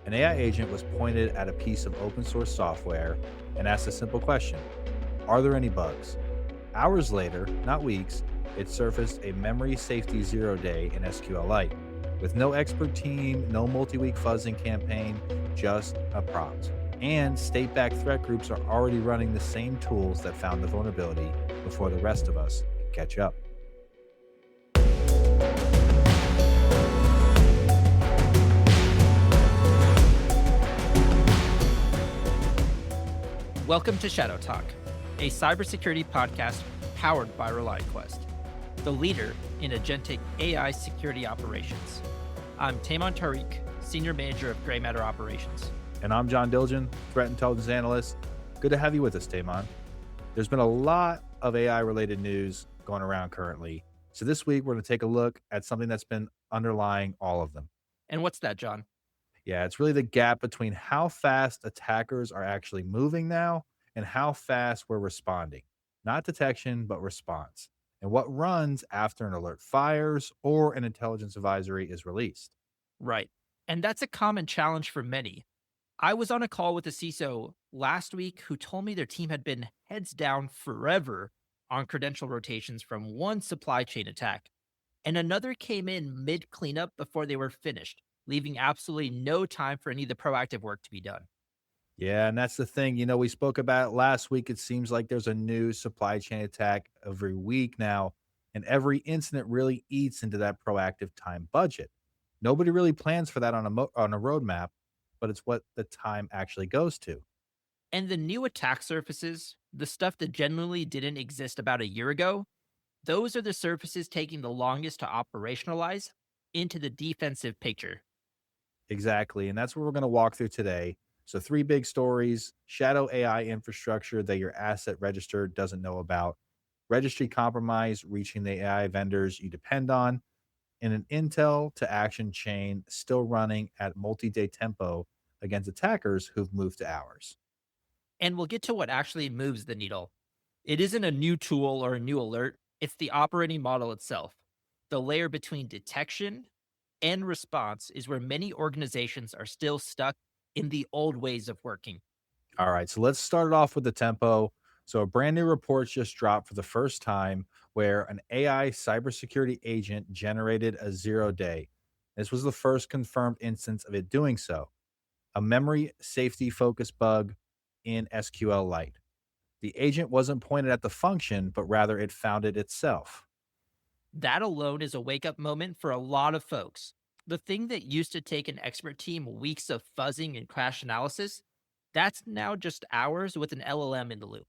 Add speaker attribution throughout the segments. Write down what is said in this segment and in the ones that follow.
Speaker 1: An AI agent was pointed at a piece of open source software and asked a simple question: are there any bugs? Hours later, not weeks, it surfaced a memory safety 0 day in SQLite. With no expert team, no multi week fuzzing campaign, just a prompt. And state backed threat groups are already running the same tools that found the vulnerability before the rest of us can catch up.
Speaker 2: Welcome to Shadow Talk, a cybersecurity podcast powered by ReliaQuest, the leader in agentic AI security operations. I'm Tehman Senior Manager of Gray Matter Operations.
Speaker 1: And I'm John Dilgen, Threat Intelligence Analyst. Good to have you with us, Tehman. There's been a lot of AI-related news going around currently. So this week, we're going to take a look at something that's been underlying all of them.
Speaker 2: And what's that, John?
Speaker 1: Yeah, it's really the gap between how fast attackers are actually moving now and how fast we're responding. Not detection, but response. And what runs after an alert fires or an intelligence advisory is released.
Speaker 2: Right. And that's a common challenge for many. I was on a call with a CISO last week who told me their team had been heads down forever on credential rotations from one supply chain attack, and another came in mid cleanup before they were finished, leaving absolutely no time for any of the proactive work to be done.
Speaker 1: Yeah, and that's the thing. We spoke about it last week. It seems like there's a new supply chain attack every week now, and every incident really eats into that proactive time budget. Nobody really plans for that on a roadmap, but it's what the time actually goes to.
Speaker 2: And the new attack surfaces, the stuff that generally didn't exist about a year ago, those are the surfaces taking the longest to operationalize into the defensive picture.
Speaker 1: Exactly, and that's what we're going to walk through today. So, three big stories: shadow AI infrastructure that your asset register doesn't know about, registry compromise reaching the AI vendors you depend on, and an intel to action chain still running at multi-day tempo against attackers who've moved to hours.
Speaker 2: And we'll get to what actually moves the needle. It isn't a new tool or a new alert, it's the operating model itself. The layer between detection and response is where many organizations are still stuck in the old ways of working.
Speaker 1: All right, so let's start it off with the tempo. So, a brand new report just dropped for the first time where an AI cybersecurity agent generated a 0 day. This was the first confirmed instance of it doing so, a memory safety focus bug in SQLite. The agent wasn't pointed at the function, but rather it found it itself.
Speaker 2: That alone is a wake up moment for a lot of folks. The thing that used to take an expert team weeks of fuzzing and crash analysis, that's now just hours with an LLM in the loop.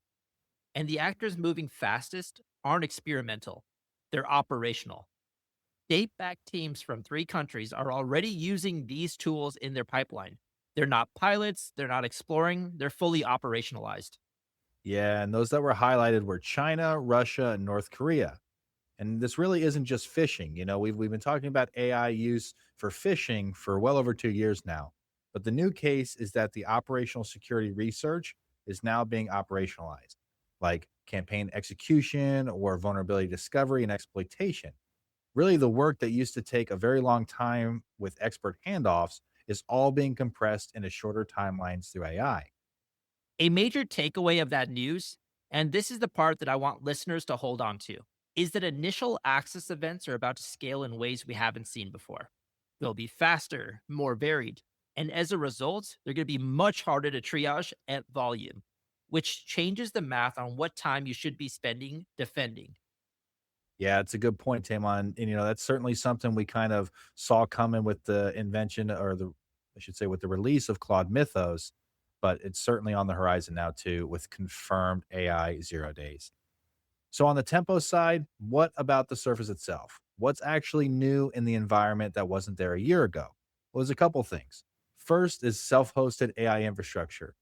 Speaker 2: And the actors moving fastest aren't experimental, they're operational. Date back teams from 3 countries are already using these tools in their pipeline. They're not pilots, they're not exploring, they're fully operationalized.
Speaker 1: Yeah, and those that were highlighted were China, Russia, and North Korea. And this really isn't just phishing. We've been talking about AI use for phishing for well over 2 years now. But the new case is that the operational security research is now being operationalized, like campaign execution or vulnerability discovery and exploitation. Really, the work that used to take a very long time with expert handoffs is all being compressed into shorter timelines through AI.
Speaker 2: A major takeaway of that news, and this is the part that I want listeners to hold on to, is that initial access events are about to scale in ways we haven't seen before. They'll be faster, more varied, and as a result, they're going to be much harder to triage at volume, which changes the math on what time you should be spending defending.
Speaker 1: Yeah, it's a good point, Tamon. And that's certainly something we kind of saw coming with the invention, or I should say, with the release of Claude Mythos, but it's certainly on the horizon now too, with confirmed AI 0 days. So on the tempo side, what about the surface itself? What's actually new in the environment that wasn't there a year ago? Well, there's a couple things. First is self-hosted AI infrastructure.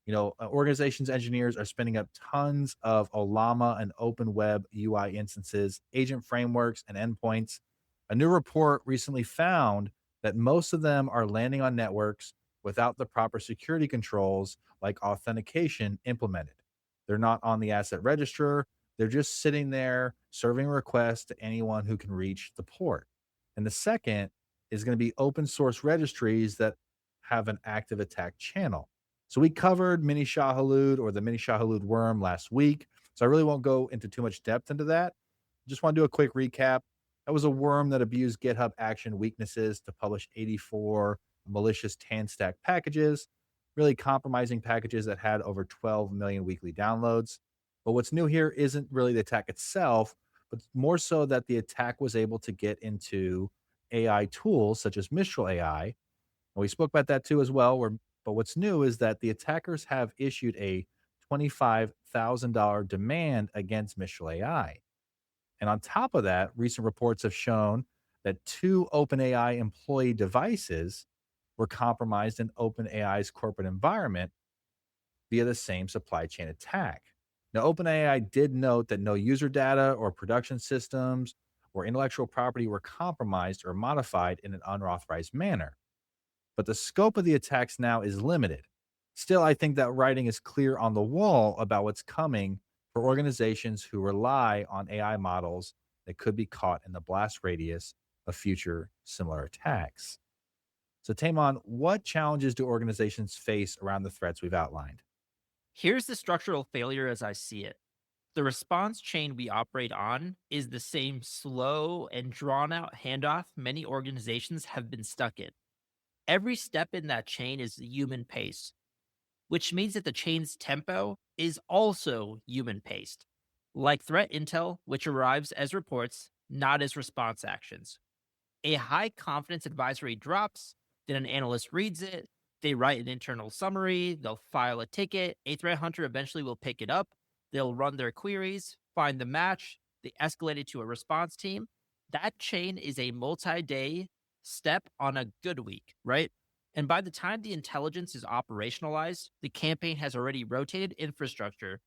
Speaker 1: Organizations engineers are spinning up tons of Olama and open web UI instances, agent frameworks, and endpoints. A new report recently found that most of them are landing on networks without the proper security controls like authentication implemented. They're not on the asset register. They're just sitting there serving requests to anyone who can reach the port. And the second is going to be open source registries that have an active attack channel. So we covered Mini Shai-Hulud or the Mini Shai-Hulud worm last week. So I really won't go into too much depth into that. Just want to do a quick recap. That was a worm that abused GitHub Action weaknesses to publish 84 malicious tan stack packages, really compromising packages that had over 12 million weekly downloads. But what's new here isn't really the attack itself, but more so that the attack was able to get into AI tools such as Mistral AI. And we spoke about that too as well. But what's new is that the attackers have issued a $25,000 demand against Mistral AI. And on top of that, recent reports have shown that two OpenAI employee devices were compromised in OpenAI's corporate environment via the same supply chain attack. Now, OpenAI did note that no user data or production systems or intellectual property were compromised or modified in an unauthorized manner. But the scope of the attacks now is limited. Still, I think that writing is clear on the wall about what's coming for organizations who rely on AI models that could be caught in the blast radius of future similar attacks. So, Tamon, what challenges do organizations face around the threats we've outlined?
Speaker 2: Here's the structural failure as I see it. The response chain we operate on is the same slow and drawn out handoff many organizations have been stuck in. Every step in that chain is human paced, which means that the chain's tempo is also human paced, like threat intel, which arrives as reports, not as response actions. A high confidence advisory drops, then an analyst reads it, they write an internal summary, they'll file a ticket, a threat hunter eventually will pick it up, they'll run their queries, find the match, they escalate it to a response team. That chain is a multi day step on a good week, right? And by the time the intelligence is operationalized, the campaign has already rotated infrastructure.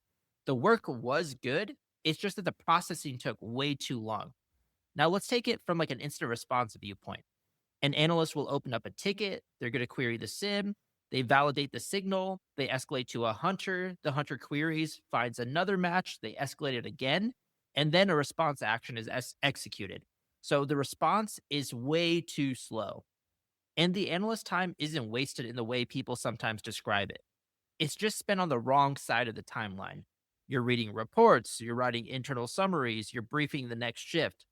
Speaker 2: The work was good. It's just that the processing took way too long. Now let's take it from like an instant response viewpoint. An analyst will open up a ticket, they're going to query the SIM, they validate the signal, they escalate to a hunter, the hunter queries, finds another match, they escalate it again, and then a response action is executed. So the response is way too slow. And the analyst time isn't wasted in the way people sometimes describe it. It's just spent on the wrong side of the timeline. You're reading reports, you're writing internal summaries, you're briefing the next shift.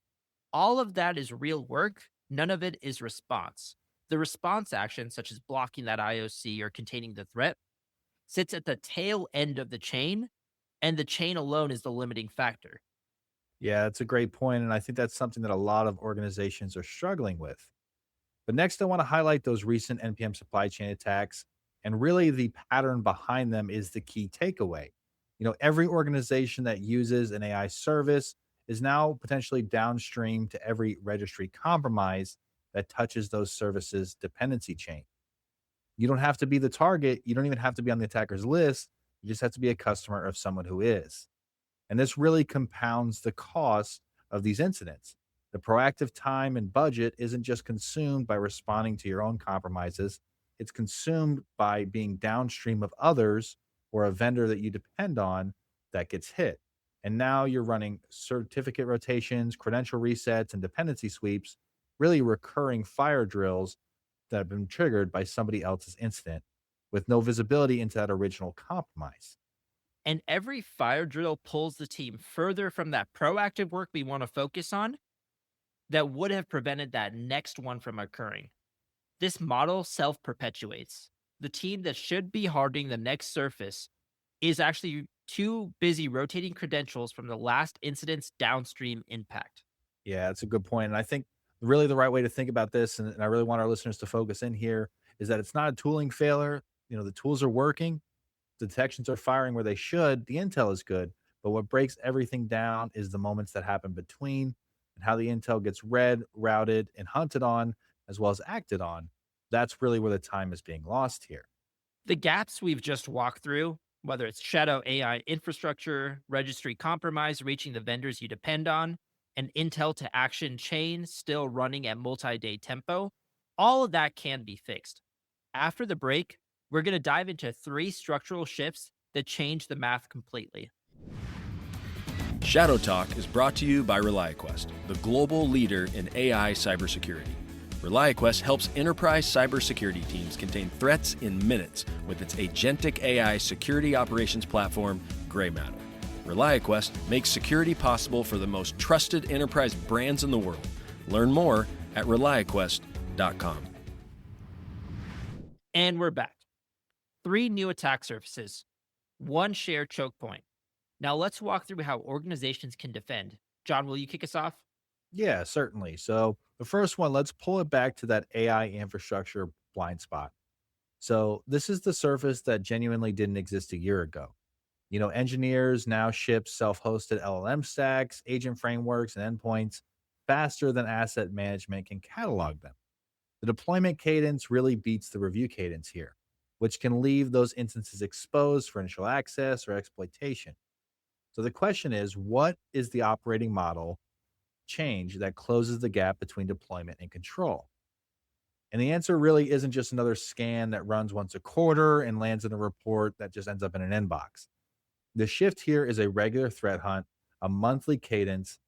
Speaker 2: All of that is real work. None of it is response. The response action, such as blocking that IOC or containing the threat, sits at the tail end of the chain, and the chain alone is the limiting factor.
Speaker 1: Yeah, that's a great point, and I think that's something that a lot of organizations are struggling with. But next, I want to highlight those recent NPM supply chain attacks, and really the pattern behind them is the key takeaway. Every organization that uses an AI service is now potentially downstream to every registry compromise that touches those services dependency chain. You don't have to be the target. You don't even have to be on the attacker's list. You just have to be a customer of someone who is. And this really compounds the cost of these incidents. The proactive time and budget isn't just consumed by responding to your own compromises, it's consumed by being downstream of others or a vendor that you depend on that gets hit. And now you're running certificate rotations, credential resets, and dependency sweeps, really recurring fire drills that have been triggered by somebody else's incident with no visibility into that original compromise.
Speaker 2: And every fire drill pulls the team further from that proactive work we want to focus on that would have prevented that next one from occurring. This model self perpetuates. The team that should be hardening the next surface is actually too busy rotating credentials from the last incident's downstream impact.
Speaker 1: Yeah, that's a good point. And I think really the right way to think about this, and I really want our listeners to focus in here, is that it's not a tooling failure. The tools are working, detections are firing where they should, the intel is good. But what breaks everything down is the moments that happen between and how the intel gets read, routed, and hunted on, as well as acted on. That's really where the time is being lost here.
Speaker 2: The gaps we've just walked through, whether it's shadow AI infrastructure, registry compromise reaching the vendors you depend on, and intel to action chain still running at multi day tempo, all of that can be fixed. After the break, we're going to dive into 3 structural shifts that change the math completely.
Speaker 3: Shadow Talk is brought to you by ReliaQuest, the global leader in AI cybersecurity. ReliaQuest helps enterprise cybersecurity teams contain threats in minutes with its agentic AI security operations platform, Gray Matter. ReliaQuest makes security possible for the most trusted enterprise brands in the world. Learn more at ReliaQuest.com.
Speaker 2: And we're back. 3 new attack surfaces, 1 shared choke point. Now let's walk through how organizations can defend. John, will you kick us off?
Speaker 1: Yeah, certainly. So the first one, let's pull it back to that AI infrastructure blind spot. So this is the surface that genuinely didn't exist a year ago. Engineers now ship self-hosted LLM stacks, agent frameworks, and endpoints faster than asset management can catalog them. The deployment cadence really beats the review cadence here, which can leave those instances exposed for initial access or exploitation. So the question is, what is the operating model change that closes the gap between deployment and control? And the answer really isn't just another scan that runs once a quarter and lands in a report that just ends up in an inbox. The shift here is a regular threat hunt, a monthly cadence,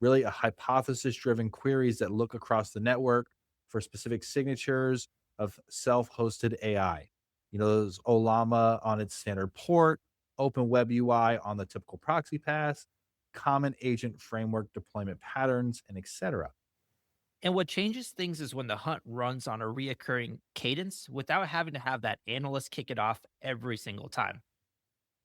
Speaker 1: really a hypothesis driven queries that look across the network for specific signatures of self hosted AI. Those Olama on its standard port, Open Web UI on the typical proxy pass, common agent framework deployment patterns, and etc.
Speaker 2: And what changes things is when the hunt runs on a reoccurring cadence without having to have that analyst kick it off every single time.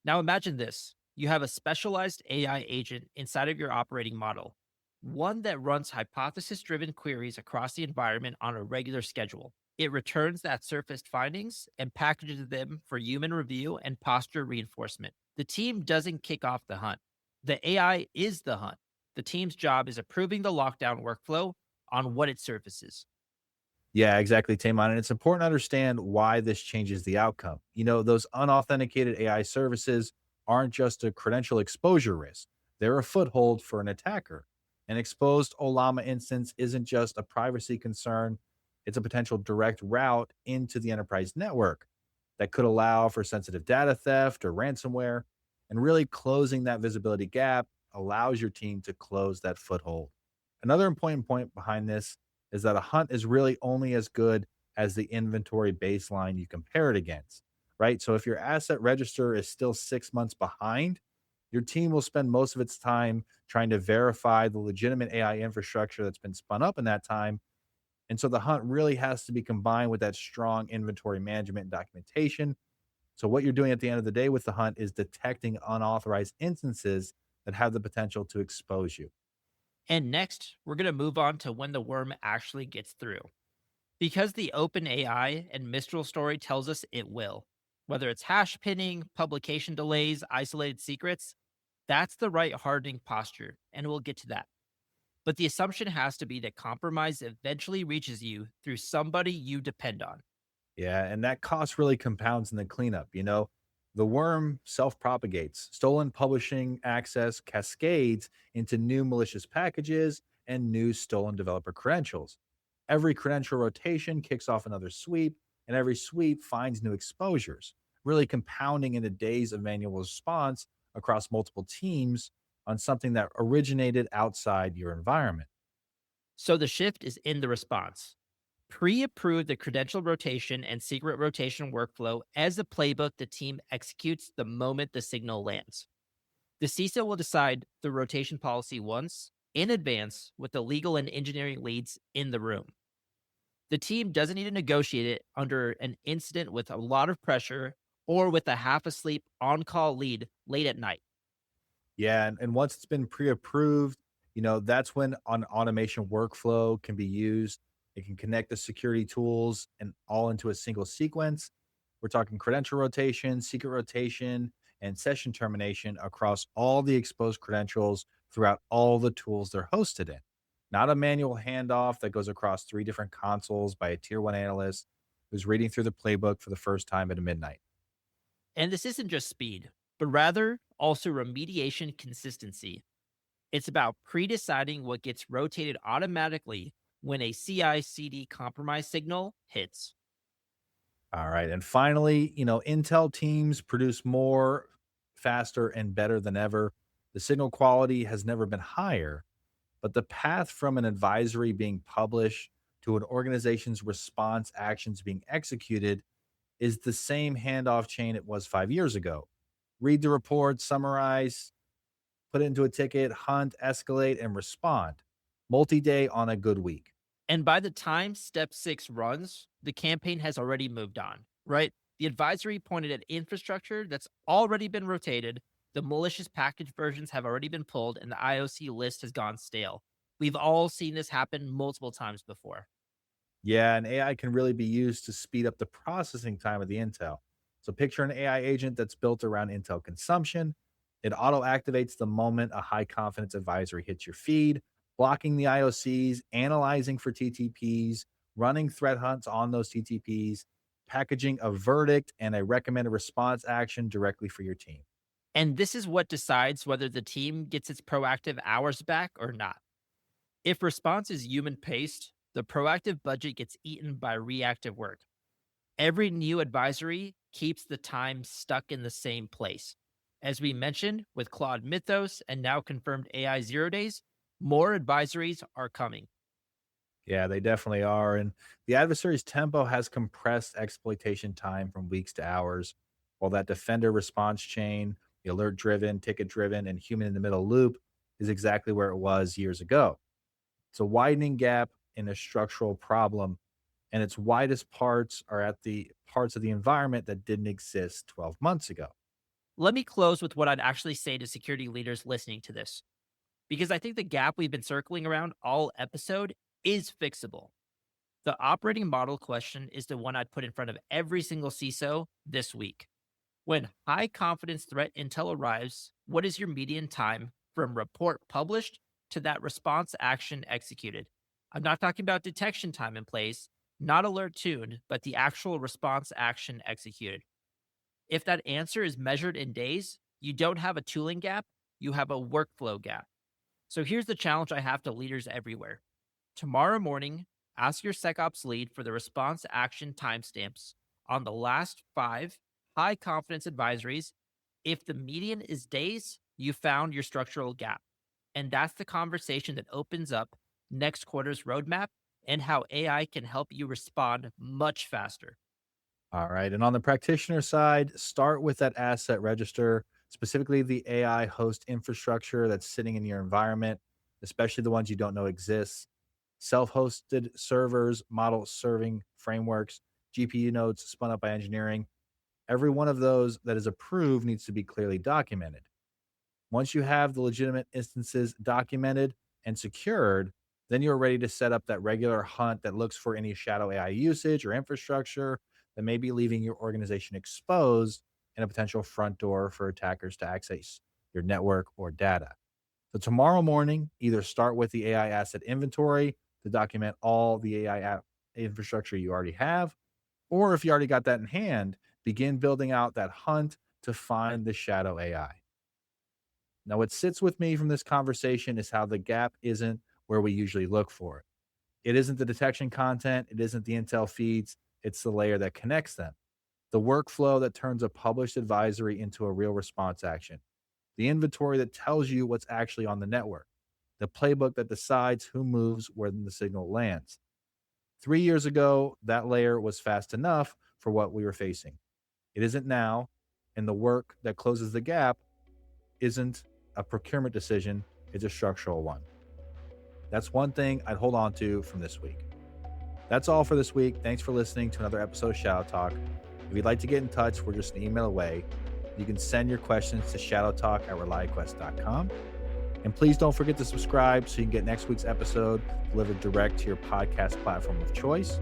Speaker 2: Now imagine this: you have a specialized AI agent inside of your operating model, one that runs hypothesis driven queries across the environment on a regular schedule. It returns that surfaced findings and packages them for human review and posture reinforcement. The team doesn't kick off the hunt. The AI is the hunt. The team's job is approving the lockdown workflow on what it surfaces.
Speaker 1: Yeah, exactly, Tamon. And it's important to understand why this changes the outcome. Those unauthenticated AI services aren't just a credential exposure risk, they're a foothold for an attacker. An exposed Olama instance isn't just a privacy concern, it's a potential direct route into the enterprise network that could allow for sensitive data theft or ransomware. And really closing that visibility gap allows your team to close that foothold. Another important point behind this is that a hunt is really only as good as the inventory baseline you compare it against, right? So if your asset register is still 6 months behind, your team will spend most of its time trying to verify the legitimate AI infrastructure that's been spun up in that time. And so the hunt really has to be combined with that strong inventory management and documentation. So what you're doing at the end of the day with the hunt is detecting unauthorized instances that have the potential to expose you.
Speaker 2: And next, we're going to move on to when the worm actually gets through. Because the OpenAI and Mistral story tells us it will. Whether it's hash pinning, publication delays, isolated secrets, that's the right hardening posture, and we'll get to that. But the assumption has to be that compromise eventually reaches you through somebody you depend on.
Speaker 1: Yeah, and that cost really compounds in the cleanup. The worm self propagates, stolen publishing access cascades into new malicious packages and new stolen developer credentials. Every credential rotation kicks off another sweep, and every sweep finds new exposures, really compounding into days of manual response across multiple teams on something that originated outside your environment.
Speaker 2: So the shift is in the response. Pre-approve the credential rotation and secret rotation workflow as a playbook the team executes the moment the signal lands. The CISO will decide the rotation policy once in advance with the legal and engineering leads in the room. The team doesn't need to negotiate it under an incident with a lot of pressure or with a half asleep on call lead late at night.
Speaker 1: Yeah, and once it's been pre-approved, that's when an automation workflow can be used. It can connect the security tools and all into a single sequence. We're talking credential rotation, secret rotation, and session termination across all the exposed credentials throughout all the tools they're hosted in. Not a manual handoff that goes across 3 different consoles by a tier 1 analyst who's reading through the playbook for the first time at midnight.
Speaker 2: And this isn't just speed, but rather also remediation consistency. It's about pre deciding what gets rotated automatically when a CI CD compromise signal hits.
Speaker 1: All right. And finally, Intel teams produce more, faster, and better than ever. The signal quality has never been higher, but the path from an advisory being published to an organization's response actions being executed is the same handoff chain it was 5 years ago. Read the report, summarize, put it into a ticket, hunt, escalate, and respond. Multi-day on a good week.
Speaker 2: And by the time step 6 runs, the campaign has already moved on, right? The advisory pointed at infrastructure that's already been rotated, the malicious package versions have already been pulled, and the IOC list has gone stale. We've all seen this happen multiple times before.
Speaker 1: Yeah, and AI can really be used to speed up the processing time of the intel. So picture an AI agent that's built around intel consumption. It auto activates the moment a high confidence advisory hits your feed, blocking the IOCs, analyzing for TTPs, running threat hunts on those TTPs, packaging a verdict and a recommended response action directly for your team.
Speaker 2: And this is what decides whether the team gets its proactive hours back or not. If response is human paced, the proactive budget gets eaten by reactive work. Every new advisory keeps the time stuck in the same place. As we mentioned with Claude Mythos and now confirmed AI 0 days, more advisories are coming.
Speaker 1: Yeah, they definitely are. And the adversary's tempo has compressed exploitation time from weeks to hours, while that defender response chain, the alert driven, ticket driven, and human in the middle loop is exactly where it was years ago. It's a widening gap in a structural problem, and its widest parts are at the parts of the environment that didn't exist 12 months ago.
Speaker 2: Let me close with what I'd actually say to security leaders listening to this, because I think the gap we've been circling around all episode is fixable. The operating model question is the one I'd put in front of every single CISO this week. When high confidence threat intel arrives, what is your median time from report published to that response action executed? I'm not talking about detection time in place, not alert tuned, but the actual response action executed. If that answer is measured in days, you don't have a tooling gap, you have a workflow gap. So here's the challenge I have to leaders everywhere. Tomorrow morning, ask your SecOps lead for the response action timestamps on the last 5 high confidence advisories. If the median is days, you found your structural gap. And that's the conversation that opens up next quarter's roadmap and how AI can help you respond much faster.
Speaker 1: All right. And on the practitioner side, start with that asset register, specifically the AI host infrastructure that's sitting in your environment, especially the ones you don't know exists. Self hosted servers, model serving frameworks, GPU nodes spun up by engineering. Every one of those that is approved needs to be clearly documented. Once you have the legitimate instances documented and secured, then you're ready to set up that regular hunt that looks for any shadow AI usage or infrastructure that may be leaving your organization exposed and a potential front door for attackers to access your network or data. So tomorrow morning, either start with the AI asset inventory to document all the AI infrastructure you already have, or if you already got that in hand, begin building out that hunt to find the shadow AI. Now, what sits with me from this conversation is how the gap isn't where we usually look for it. It isn't the detection content, it isn't the intel feeds, it's the layer that connects them. The workflow that turns a published advisory into a real response action. The inventory that tells you what's actually on the network. The playbook that decides who moves where the signal lands. 3 years ago, that layer was fast enough for what we were facing. It isn't now, and the work that closes the gap isn't a procurement decision, it's a structural one. That's one thing I'd hold on to from this week. That's all for this week. Thanks for listening to another episode of Shadow Talk. If you'd like to get in touch, we're just an email away. You can send your questions to shadowtalk@reliaquest.com. And please don't forget to subscribe so you can get next week's episode delivered direct to your podcast platform of choice.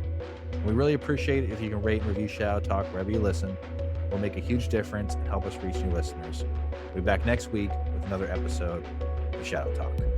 Speaker 1: And we really appreciate it if you can rate and review Shadow Talk wherever you listen. It will make a huge difference and help us reach new listeners. We'll be back next week with another episode of Shadow Talk.